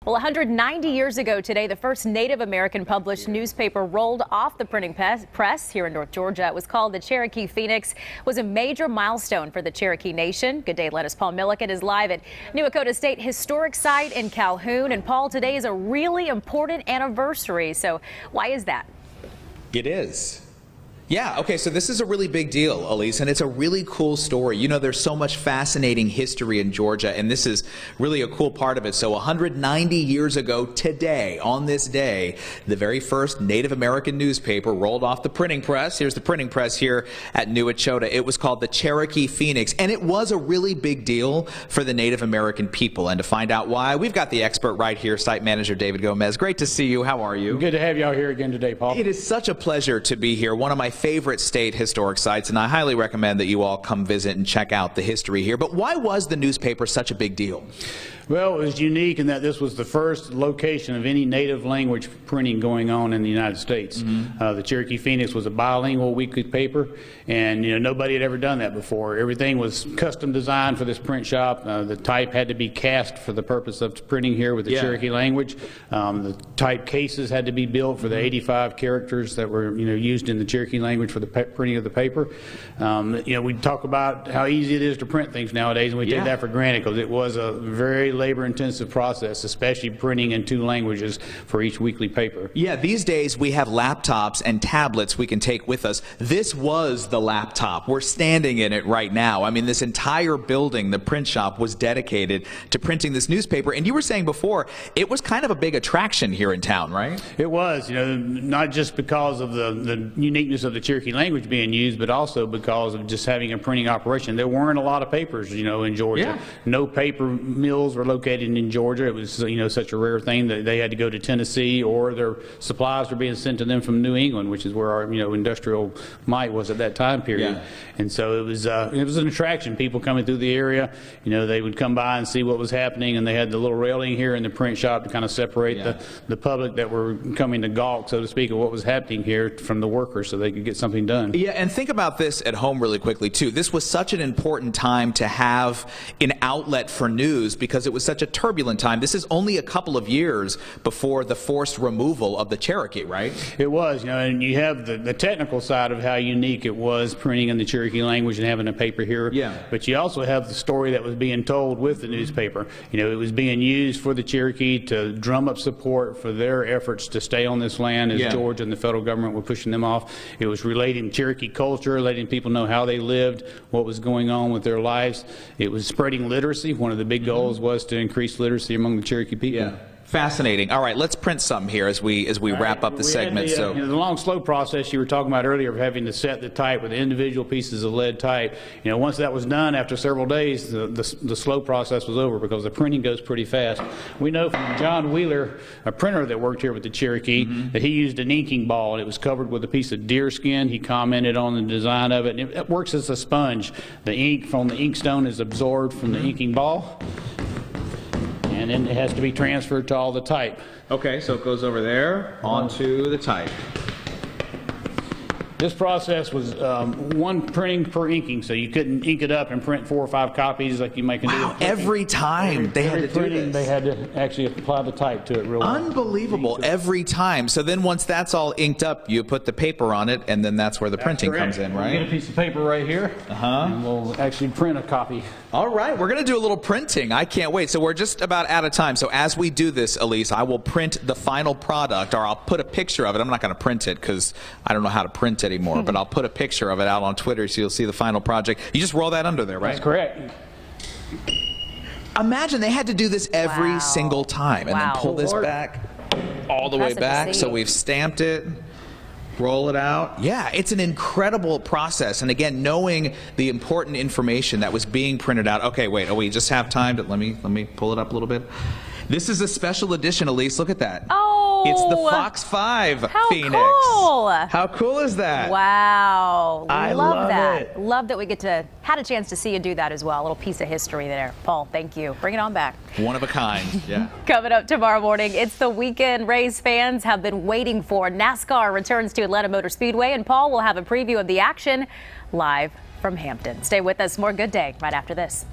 Well, 190 years ago today, the first Native American published newspaper rolled off the printing press here in North Georgia. It was called the Cherokee Phoenix. It was a major milestone for the Cherokee Nation. Good day, Lettuce. Paul Milliken is live at New Dakota State Historic Site in Calhoun. And Paul, today is a really important anniversary. So why is that? It is. Yeah, okay, so this is a really big deal, Elise, and it's a really cool story. You know, there's so much fascinating history in Georgia, and this is really a cool part of it. So 190 years ago today, on this day, the very first Native American newspaper rolled off the printing press. Here's the printing press here at New Dakota. It was called the Cherokee Phoenix, and it was a really big deal for the Native American people. And to find out why, we've got the expert right here, site manager David Gomez. Great to see you. How are you? Good to have y'all here again today, Paul. It is such a pleasure to be here. One of my favorite state historic sites, and I highly recommend that you all come visit and check out the history here. But why was the newspaper such a big deal? Well, it was unique in that this was the first location of any native language printing going on in the United States. The Cherokee Phoenix was a bilingual weekly paper, and nobody had ever done that before. Everything was custom designed for this print shop. The type had to be cast for the purpose of printing here with the Cherokee language. The type cases had to be built for the 85 characters that were used in the Cherokee language for the printing of the paper. We talk about how easy it is to print things nowadays, and we take that for granted because it was a very labor-intensive process, especially printing in 2 languages for each weekly paper. Yeah, these days we have laptops and tablets we can take with us. This was the laptop. We're standing in it right now. I mean, this entire building, the print shop, was dedicated to printing this newspaper. And you were saying before, it was kind of a big attraction here in town, right? It was, not just because of the uniqueness of the Cherokee language being used, but also because of just having a printing operation. There weren't a lot of papers, in Georgia. No paper mills were located in Georgia. It was, such a rare thing that they had to go to Tennessee, or their supplies were being sent to them from New England, which is where our, industrial might was at that time period. And so it was an attraction. People coming through the area, they would come by and see what was happening, and they had the little railing here in the print shop to kind of separate the public that were coming to gawk, so to speak, of what was happening here from the workers, so they could get something done. Yeah, and think about this at home really quickly too. This was such an important time to have an outlet for news because it was such a turbulent time. This is only a couple of years before the forced removal of the Cherokee, right? It was, and you have the technical side of how unique it was printing in the Cherokee language and having a paper here. But you also have the story that was being told with the newspaper. It was being used for the Cherokee to drum up support for their efforts to stay on this land as Georgia and the federal government were pushing them off. It was relating Cherokee culture, letting people know how they lived, what was going on with their lives. It was spreading literacy. One of the big goals was to increase literacy among the Cherokee people. Fascinating. All right, let's print some here as we wrap up the segment. The long, slow process you were talking about earlier of having to set the type with individual pieces of lead type. Once that was done, after several days, the slow process was over because the printing goes pretty fast. We know from John Wheeler, a printer that worked here with the Cherokee, that he used an inking ball, and it was covered with a piece of deer skin. He commented on the design of it, and it works as a sponge. The ink from the inkstone is absorbed from the inking ball, and then it has to be transferred to all the type. Okay, so it goes over there onto the type. This process was one printing per inking, so you couldn't ink it up and print 4 or 5 copies like you might do. Wow, every time they had to do this. They had to actually apply the type to it real well. Unbelievable, every time. So then once that's all inked up, you put the paper on it, and then that's where the printing comes in, right? We'll get a piece of paper right here, and we'll actually print a copy. All right, we're going to do a little printing. I can't wait. So we're just about out of time. So as we do this, Elise, I will print the final product, or I'll put a picture of it. I'm not going to print it because I don't know how to print anymore, but I'll put a picture of it out on Twitter so you'll see the final project. You just roll that under there, right? That's correct. Imagine they had to do this every single time, and then pull this back all the way back. So we've stamped it. Roll it out. Yeah, it's an incredible process. And again, knowing the important information that was being printed out. Okay, wait. Oh, we just have time to let me pull it up a little bit. This is a special edition, Elise. Look at that. Oh, it's the Fox 5 Phoenix. Cool. How cool is that? Wow. I love that. it. Love that we had a chance to see you do that as well. A little piece of history there. Paul, thank you. Bring it on back. One of a kind. Yeah. Coming up tomorrow morning, it's the weekend Rays fans have been waiting for. NASCAR returns to Atlanta Motor Speedway, and Paul will have a preview of the action live from Hampton. Stay with us. More Good Day right after this.